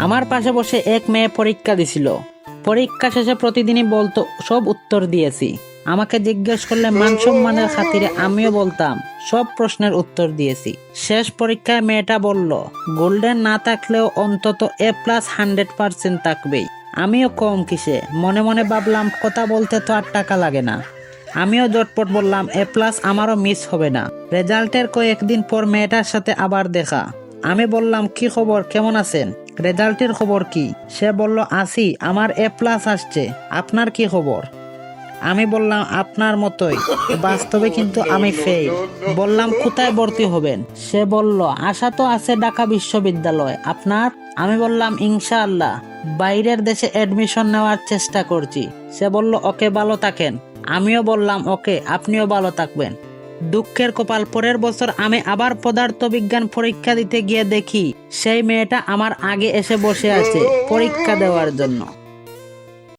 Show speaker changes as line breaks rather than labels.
আমার পাশে বসে এক মেয়ে পরীক্ষা দিছিল। পরীক্ষা শেষে প্রতিদিনই বলতো সব উত্তর দিয়েছি। আমাকে জিজ্ঞেস করলে মান সম্মানের খাতিরে আমিও বলতাম সব প্রশ্নের উত্তর দিয়েছি। শেষ পরীক্ষায় মেয়েটা বলল গোল্ডেন না থাকলেও অন্তত A+100% থাকবেই। আমিও কম কিসে মনে মনে ভাবলাম কথা বলতে তো আর টাকা লাগে না। আমিও জটপট বললাম A+ আমারও মিস হবে না। রেজাল্টের কয়েকদিন পর মেয়েটার সাথে আবার দেখা। আমি বললাম কি খবর, কেমন আছেন, রেজাল্টের খবর কি? সে বলল আছি, আমার A+ আসছে, আপনার কি খবর? আমি বললাম আপনার মতোই, বাস্তবে কিন্তু আমি ফেল। বললাম কোথায় ভর্তি হবেন? সে বলল আশা তো আছে ঢাকা বিশ্ববিদ্যালয়, আপনার? আমি বললাম ইনশাআল্লাহ, বাইরের দেশে অ্যাডমিশন নেওয়ার চেষ্টা করছি। সে বলল ওকে, ভালো থাকেন। আমিও বললাম ওকে, আপনিও ভালো থাকবেন। দুঃখের কপাল, পরের বছর আমি আবার পদার্থবিজ্ঞান পরীক্ষা দিতে গিয়ে দেখি সেই মেয়েটা আমার আগে এসে বসে আছে পরীক্ষা দেওয়ার জন্য।